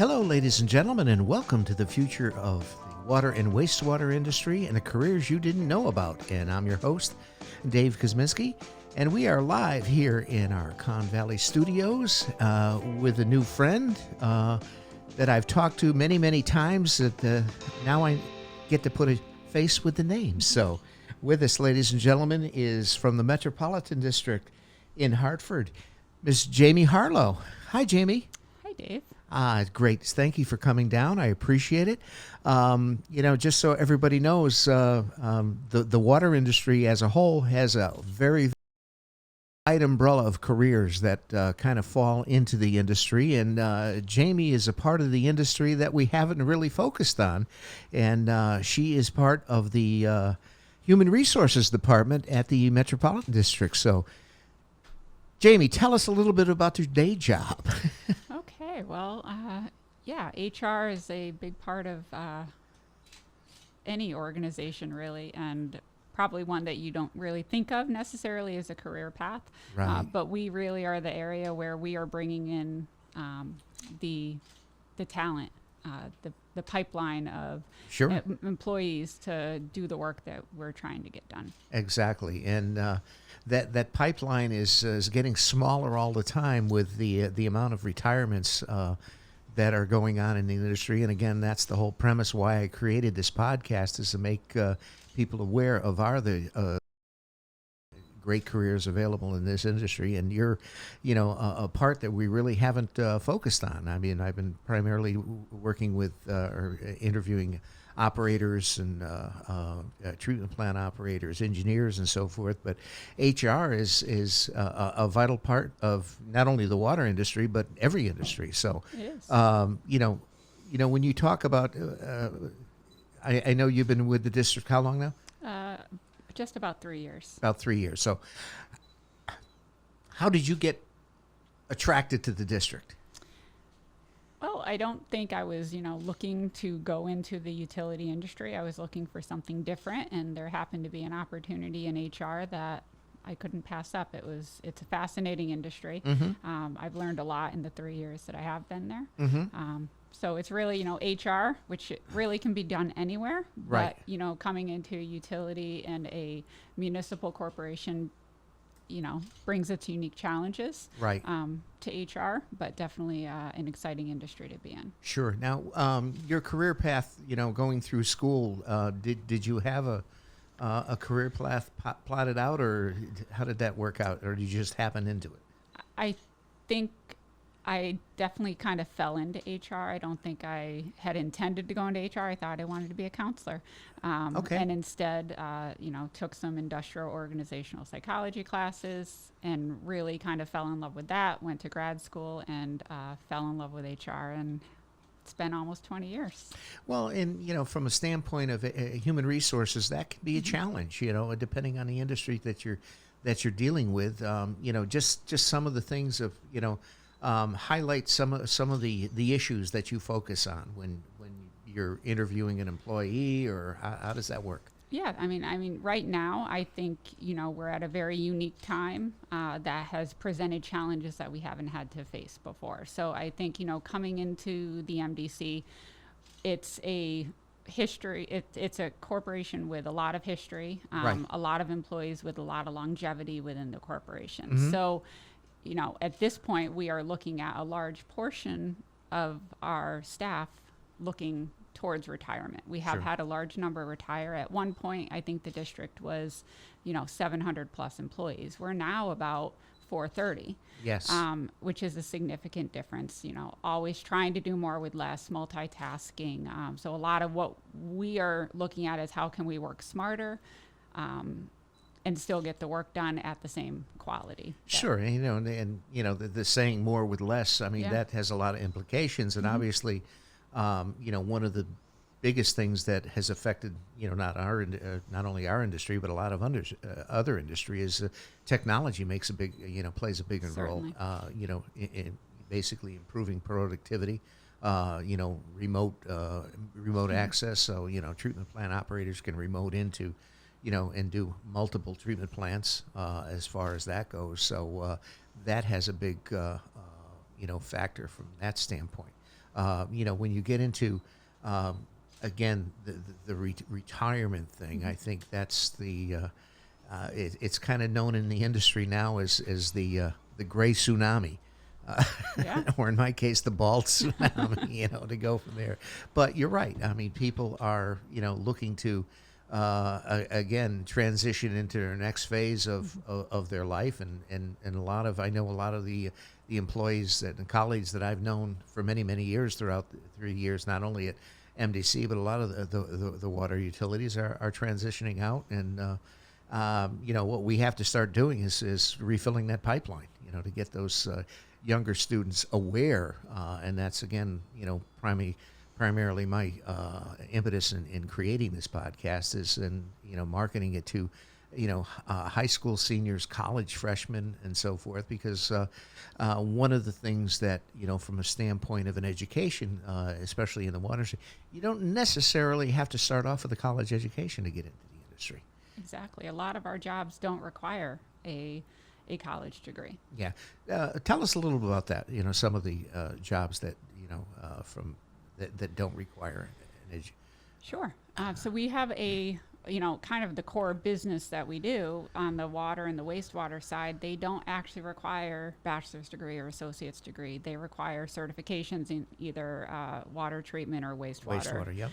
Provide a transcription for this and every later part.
Hello, ladies and gentlemen, and welcome to the future of the water and wastewater industry and the careers you didn't know about. And I'm your host, Dave Kosminski, and we are live here in our Con Valley studios with a new friend that I've talked to many, many times. That now I get to put a face with the name. So, with us, ladies and gentlemen, is from the Metropolitan District in Hartford, Miss Jamie Harlow. Hi, Jamie. Hi, Dave. Great. Thank you for coming down. I appreciate it. Just so everybody knows, the water industry as a whole has a very wide umbrella of careers that kind of fall into the industry. And Jamie is a part of the industry that we haven't really focused on. And she is part of the Human Resources Department at the Metropolitan District. So, Jamie, tell us a little bit about your day job. Okay, well, HR is a big part of any organization, really, and probably one that you don't really think of necessarily as a career path. Right. But we really are the area where we are bringing in the talent, the pipeline of Sure. employees to do the work that we're trying to get done. Exactly, and that pipeline is getting smaller all the time with the amount of retirements that are going on in the industry. And again, that's the whole premise why I created this podcast, is to make people aware of the great careers available in this industry. And you're, a part that we really haven't focused on. I mean, I've been primarily working with or interviewing operators and treatment plant operators, engineers, and so forth. But HR is a vital part of not only the water industry but every industry. So, It is. when you talk about, I know you've been with the district how long now? Just about 3 years. About 3 years. So, how did you get attracted to the district? Well, I don't think I was, looking to go into the utility industry. I was looking for something different, and there happened to be an opportunity in HR that I couldn't pass up. It's a fascinating industry. Mm-hmm. I've learned a lot in the 3 years that I have been there. Mm-hmm. So it's really, HR, which it really can be done anywhere. Right. But, coming into a utility and a municipal corporation, brings its unique challenges. Right. To HR, but definitely an exciting industry to be in. Sure. Now, your career path, going through school, did you have a career path plotted out, or how did that work out, or did you just happen into it? I think I definitely kind of fell into HR. I don't think I had intended to go into HR. I thought I wanted to be a counselor. Okay. And instead, took some industrial organizational psychology classes and really kind of fell in love with that, went to grad school and fell in love with HR, and it's been almost 20 years. Well, and, from a standpoint of human resources, that can be a challenge, depending on the industry that you're dealing with. Just some of the things of, highlight some of the issues that you focus on when you're interviewing an employee, or how does that work? Yeah, I mean, right now, I think, we're at a very unique time that has presented challenges that we haven't had to face before. So I think, coming into the MDC, it's a history. It's a corporation with a lot of history, Right. a lot of employees with a lot of longevity within the corporation. Mm-hmm. So, at this point, we are looking at a large portion of our staff looking towards retirement. We have Sure. had a large number retire. At one point, I think the district was, 700 plus employees. We're now about 430. Yes. Which is a significant difference. Always trying to do more with less, multitasking. So a lot of what we are looking at is how can we work smarter, and still get the work done at the same quality. Sure, and the saying "more with less." I mean, Yeah. that has a lot of implications, and obviously, one of the biggest things that has affected, not only our industry but a lot of other industry is technology plays a big role. Certainly. In basically improving productivity. Remote access. So treatment plant operators can remote into and do multiple treatment plants as far as that goes. So that has a big, factor from that standpoint. When you get into again the retirement thing, I think that's it's kind of known in the industry now as the gray tsunami. Yeah. Or in my case, the bald tsunami, to go from there. But you're right. I mean, people are, looking to, again, transition into their next phase of their life. And I know a lot of the employees and colleagues that I've known for many, many years throughout the 3 years, not only at MDC, but a lot of the water utilities are transitioning out. And, what we have to start doing is refilling that pipeline, to get those younger students aware, and that's again, primarily my impetus in creating this podcast is in marketing it to high school seniors, college freshmen, and so forth. Because one of the things that from a standpoint of an education, especially in the water industry, you don't necessarily have to start off with a college education to get into the industry. Exactly. A lot of our jobs don't require a college degree. Yeah. Tell us a little bit about that. Some of the jobs that, that don't require an education. Sure. So we have kind of the core business that we do on the water and the wastewater side. They don't actually require bachelor's degree or associate's degree. They require certifications in either water treatment or wastewater. Wastewater, yep.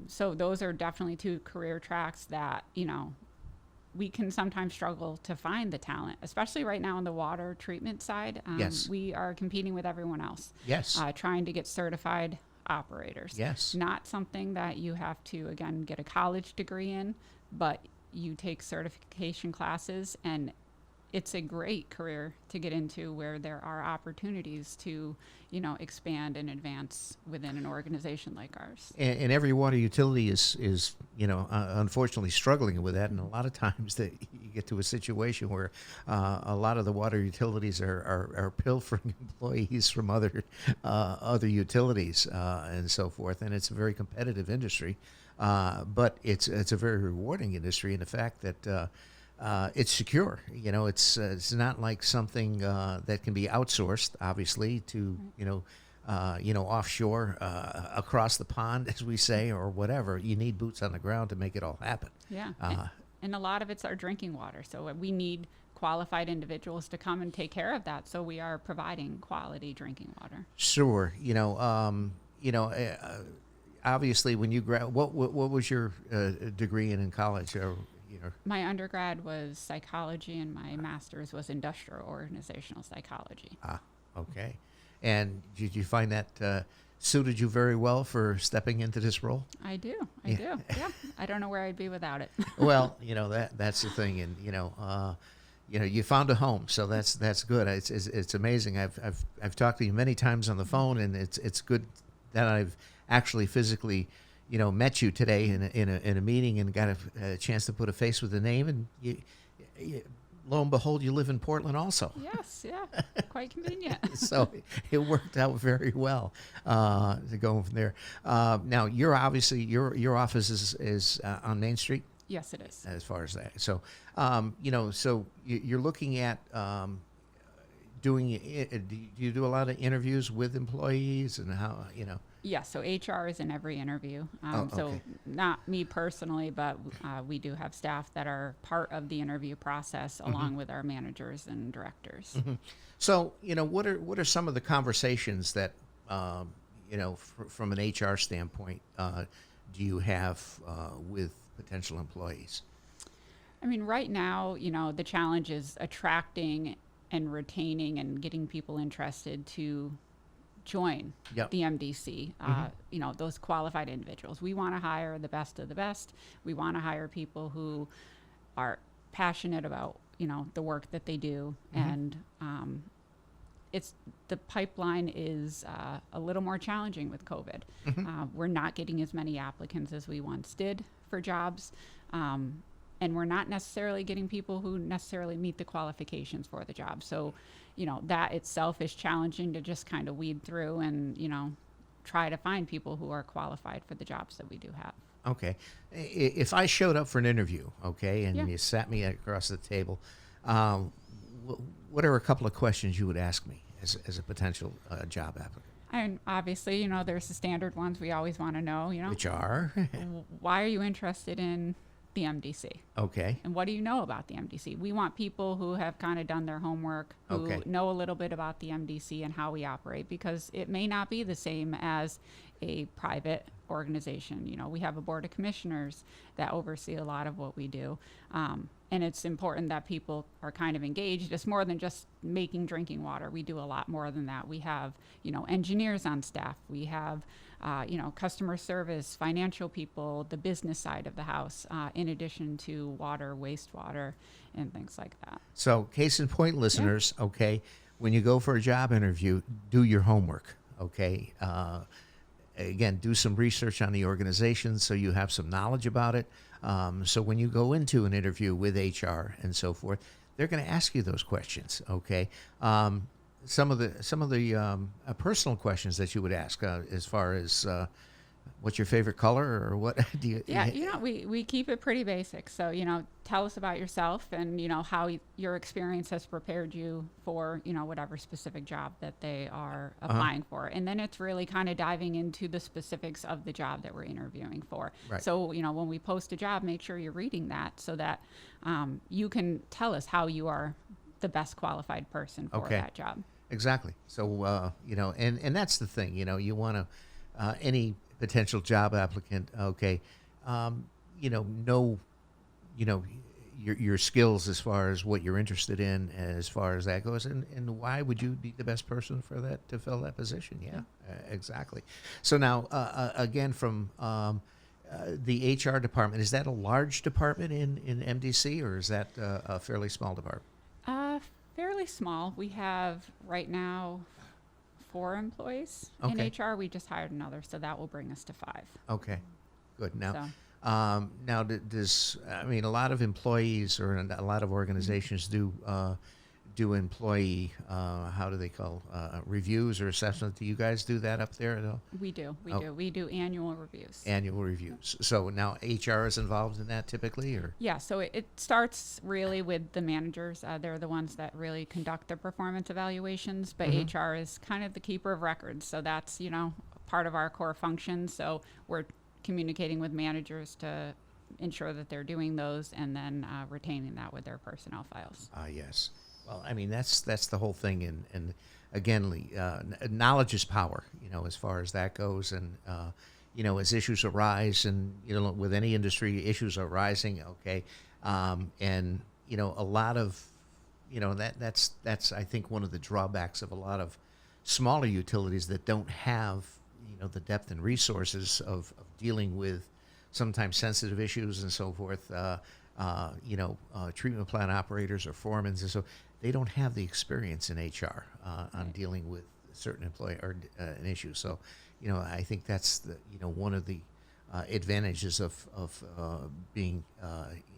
So those are definitely two career tracks that, we can sometimes struggle to find the talent, especially right now on the water treatment side. Yes. We are competing with everyone else. Yes. Trying to get certified operators. Yes. Not something that you have to, again, get a college degree in, but you take certification classes, and it's a great career to get into where there are opportunities to, expand and advance within an organization like ours. And every water utility is unfortunately struggling with that. And a lot of times that you get to a situation where a lot of the water utilities are pilfering employees from other utilities and so forth. And it's a very competitive industry, but it's a very rewarding industry in the fact that it's secure. It's not like something that can be outsourced, obviously, to offshore, across the pond, as we say, or whatever. You need boots on the ground to make it all happen. Yeah, and a lot of it's our drinking water. So we need qualified individuals to come and take care of that. So we are providing quality drinking water. Sure. Obviously, when you what was your degree in college? Or, My undergrad was psychology, and my master's was industrial organizational psychology. Ah, okay. And did you find that suited you very well for stepping into this role? I do. Yeah. I don't know where I'd be without it. Well, that's the thing, and you found a home, so that's good. It's amazing. I've talked to you many times on the phone, and it's good that I've actually physically met you today in a meeting and got a chance to put a face with a name, and you, lo and behold, you live in Portland also. Yes, yeah, quite convenient. So it worked out very well to go from there. Now, your office is on Main Street. Yes, it is. As far as that, so so you're looking at doing. Do you do a lot of interviews with employees, and how Yes, so HR is in every interview. Okay. So not me personally, but we do have staff that are part of the interview process, along with our managers and directors. Mm-hmm. So what are some of the conversations that from an HR standpoint do you have with potential employees? I mean, right now, the challenge is attracting and retaining and getting people interested to join Yep. the MDC, those qualified individuals. We want to hire the best of the best. We want to hire people who are passionate about, the work that they do. And the pipeline is a little more challenging with COVID. We're not getting as many applicants as we once did for jobs. And we're not necessarily getting people who necessarily meet the qualifications for the job. So, that itself is challenging to just kind of weed through and, try to find people who are qualified for the jobs that we do have. Okay. If I showed up for an interview, okay, and Yeah. you sat me across the table, what are a couple of questions you would ask me as a potential job applicant? And obviously, there's the standard ones we always want to know, Which are? why are you interested in the MDC? Okay. And what do you know about the MDC? We want people who have kind of done their homework, who Okay. know a little bit about the MDC and how we operate, because it may not be the same as a private organization. We have a board of commissioners that oversee a lot of what we do. And it's important that people are kind of engaged. It's more than just making drinking water. We do a lot more than that. We have, engineers on staff. We have, customer service, financial people, the business side of the house, in addition to water, wastewater, and things like that. So, case in point, listeners, okay, when you go for a job interview, do your homework, okay? Again, do some research on the organization so you have some knowledge about it. So when you go into an interview with HR and so forth, they're going to ask you those questions, okay? Some of the personal questions that you would ask, as far as what's your favorite color, or what do you? Yeah, we keep it pretty basic. So, tell us about yourself and, how your experience has prepared you for, whatever specific job that they are applying for. And then it's really kind of diving into the specifics of the job that we're interviewing for. Right. So, when we post a job, make sure you're reading that so that you can tell us how you are the best qualified person for Okay. that job. Exactly. So, and that's the thing, you want to, any potential job applicant, okay, know, your skills as far as what you're interested in, as far as that goes, and why would you be the best person for that, to fill that position? Yeah, exactly. So now, again, from the HR department, is that a large department in MDC, or is that a fairly small department? Fairly small. We have right now 4 employees in Okay. HR. We just hired another, so that will bring us to 5. Okay, good. Now, So, now does a lot of employees or a lot of organizations do employee how do they call reviews or assessments? Do you guys do that up there at all? we do. We Oh. do. We do annual reviews. Annual reviews. So now HR is involved in that typically, or? Yeah, so it starts really with the managers. They're the ones that really conduct the performance evaluations, but Mhm. HR is kind of the keeper of records. So that's, part of our core function. So we're communicating with managers to ensure that they're doing those and then retaining that with their personnel files. Yes. Well, that's the whole thing, and again, Lee, knowledge is power. As far as that goes, and as issues arise, and with any industry, issues are rising. Okay, and a lot of that's I think one of the drawbacks of a lot of smaller utilities that don't have the depth and resources of dealing with sometimes sensitive issues and so forth. Treatment plant operators or foremen, and so they don't have the experience in HR on Right. dealing with certain employee or an issue. So, I think that's one of the advantages of being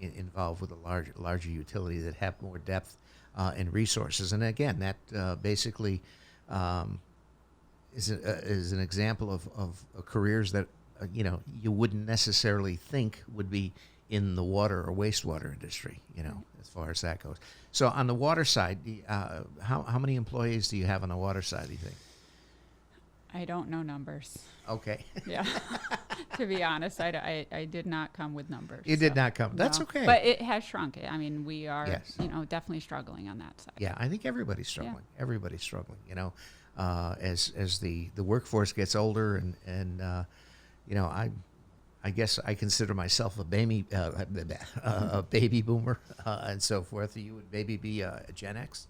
involved with a larger utility that have more depth and resources. And again, that basically is an example of careers that you wouldn't necessarily think would be in the water or wastewater industry, as far as that goes. So on the water side, how many employees do you have on the water side, do you think? I don't know numbers. Okay. Yeah. To be honest, I did not come with numbers. You did so, not come. That's no. okay. But it has shrunk. We are, Yes. definitely struggling on that side. Yeah, I think everybody's struggling. Everybody's struggling, as the workforce gets older, and I guess I consider myself a baby boomer and so forth. You would maybe be a Gen X?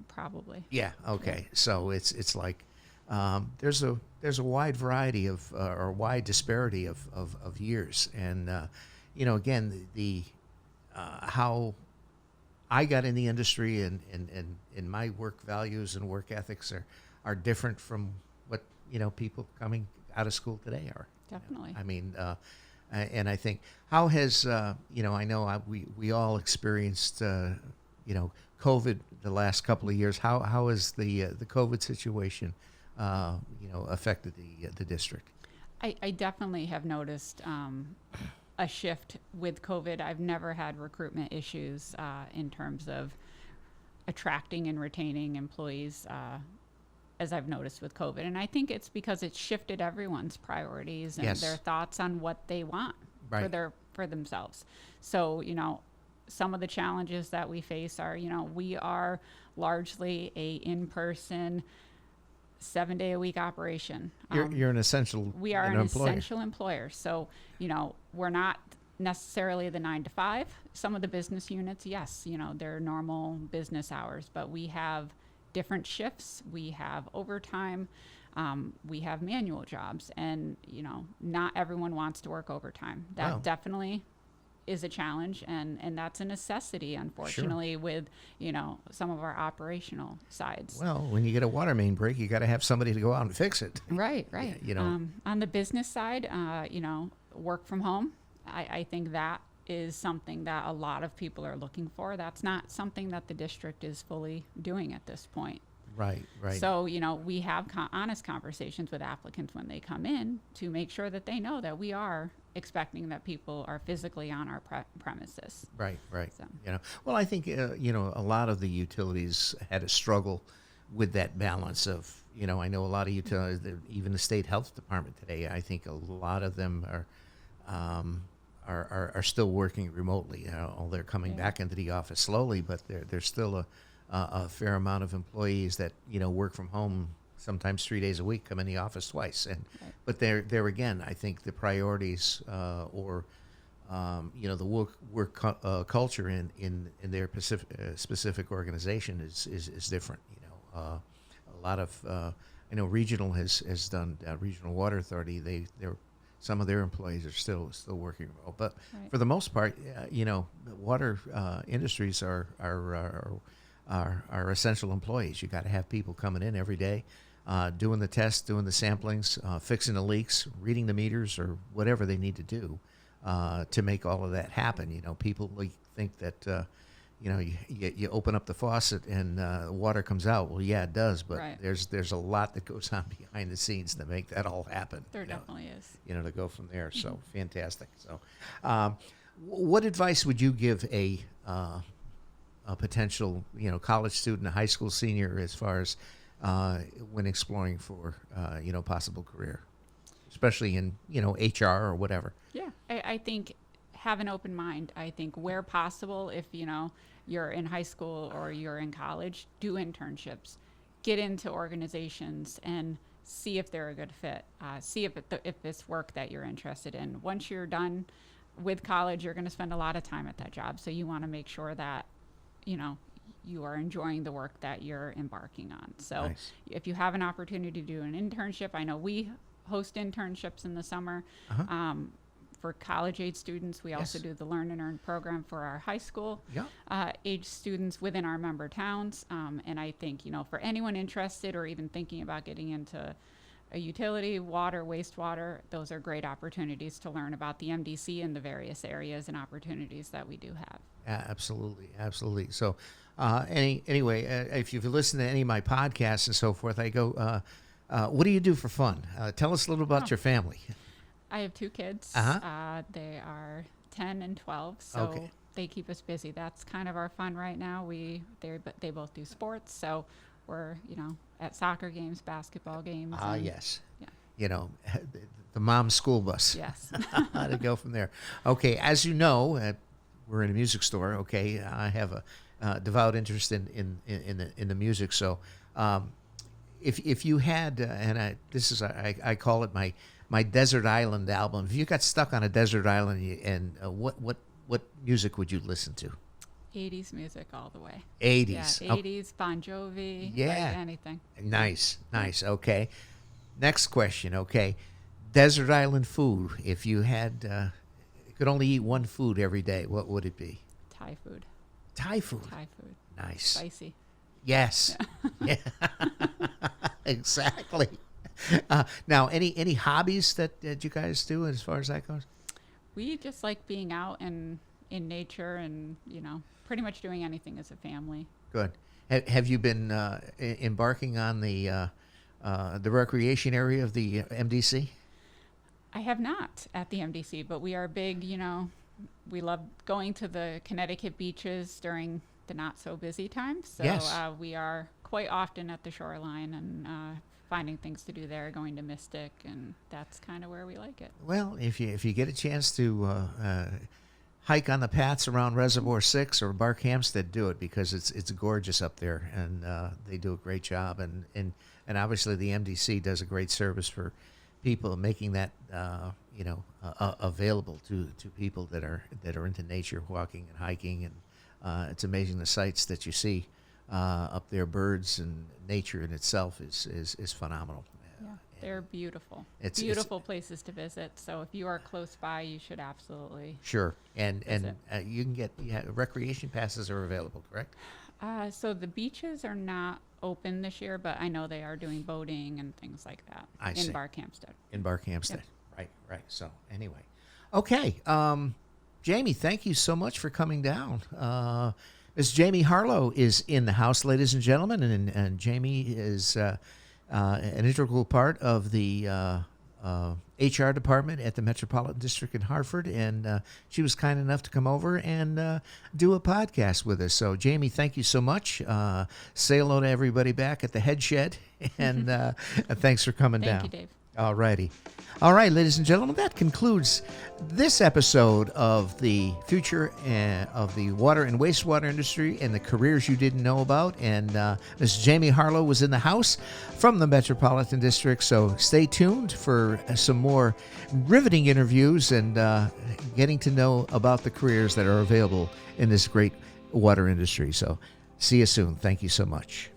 Probably. Yeah. Okay. So it's like there's a wide variety of or wide disparity of years, and again the how I got in the industry and my work values and work ethics are different from what people coming out of school today are. Definitely. And I think how has I know we all experienced COVID the last couple of years. How has the COVID situation affected the district? I definitely have noticed a shift with COVID. I've never had recruitment issues in terms of attracting and retaining employees as I've noticed with COVID. And I think it's because it's shifted everyone's priorities and Yes. their thoughts on what they want Right. for themselves. So, some of the challenges that we face are, we are largely a in-person 7-day-a-week operation. You're an essential We are an employer. essential employer. So, we're not necessarily the 9 to 5. Some of the business units, yes, they're normal business hours, but we have different shifts. We have overtime. We have manual jobs, and, not everyone wants to work overtime. That Wow. definitely is a challenge, and that's a necessity, unfortunately, with, some of our operational sides. Well, when you get a water main break, you got to have somebody to go out and fix it. Right. On the business side, work from home. I think that is something that a lot of people are looking for. That's not something that the district is fully doing at this point. Right. So, we have honest conversations with applicants when they come in to make sure that they know that we are expecting that people are physically on our premises. Right. So. Well, I think, a lot of the utilities had a struggle with that balance of, I know a lot of utilities, even the state health department today, I think a lot of them are still working remotely. They're coming back into the office slowly, but there's still a fair amount of employees that, work from home sometimes 3 days a week, come in the office twice. But there again, I think the priorities or the work culture in their specific organization is different. A lot of I know regional has done Regional Water Authority. Some of their employees are still working remote, but for the most part, water industries are essential employees. You got to have people coming in every day, doing the tests, doing the samplings, fixing the leaks, reading the meters, or whatever they need to do to make all of that happen. People think that you open up the faucet and water comes out. Well, yeah, it does, but there's a lot that goes on behind the scenes to make that all happen. There definitely is. To go from there. So fantastic. So, what advice would you give a potential college student, a high school senior, as far as when exploring for possible career, especially in HR or whatever? Yeah, I think have an open mind. I think where possible, if you're in high school or you're in college, do internships, get into organizations and see if they're a good fit. See if it's work that you're interested in. Once you're done with college, you're going to spend a lot of time at that job. So you want to make sure that you are enjoying the work that you're embarking on. So Nice. If you have an opportunity to do an internship, I know we host internships in the summer. For college age students, we also do the Learn and Earn program for our high school age students within our member towns. And I think, for anyone interested or even thinking about getting into a utility, water, wastewater, those are great opportunities to learn about the MDC and the various areas and opportunities that we do have. Absolutely. So, anyway, if you've listened to any of my podcasts and so forth, I go, what do you do for fun? Tell us a little about your family. I have 2 kids. They are 10 and 12, so they keep us busy. That's kind of our fun right now. They both do sports, so we're at soccer games, basketball games. Yes. Yeah. The mom's school bus. Yes. To go from there. Okay, as you know, we're in a music store. Okay, I have a devout interest in the music. So, if you had, I call it my desert island album. If you got stuck on a desert island, and what music would you listen to? 80s music all the way. 80s. Yeah, 80s, Bon Jovi. Yeah. Like anything. Nice. Okay. Next question. Okay, desert island food. If you could only eat one food every day, what would it be? Thai food. Thai food. Nice. Spicy. Yes. Yeah. Exactly. Now, any hobbies that you guys do as far as that goes? We just like being out and in nature and, pretty much doing anything as a family. Good. Have you been embarking on the recreation area of the MDC? I have not at the MDC, but we are big, we love going to the Connecticut beaches during the not so busy times. So Yes. We are quite often at the shoreline and finding things to do there, going to Mystic, and that's kind of where we like it. Well, if you get a chance to hike on the paths around Reservoir 6 or Barkhamsted, do it, because it's gorgeous up there, and they do a great job, and obviously the MDC does a great service for people, making that available to people that are into nature, walking and hiking, and it's amazing the sights that you see up there. Birds and nature in itself is phenomenal. Yeah, they're beautiful. It's Beautiful places to visit. So if you are close by, you should absolutely. Sure, and visit. you can get recreation passes are available, correct? So the beaches are not open this year, but I know they are doing boating and things like that I see. in Barkhamsted. In Barkhamsted, Yep. right. So anyway, okay, Jamie, thank you so much for coming down. Ms. Jamie Harlow is in the house, ladies and gentlemen, and Jamie is an integral part of the HR department at the Metropolitan District in Hartford, and she was kind enough to come over and do a podcast with us. So, Jamie, thank you so much. Say hello to everybody back at the Head Shed, and thanks for coming down. Thank you, Dave. All righty. All right, ladies and gentlemen, that concludes this episode of the future of the water and wastewater industry and the careers you didn't know about. And Ms. Jamie Harlow was in the house from the Metropolitan District. So stay tuned for some more riveting interviews and getting to know about the careers that are available in this great water industry. So see you soon. Thank you so much.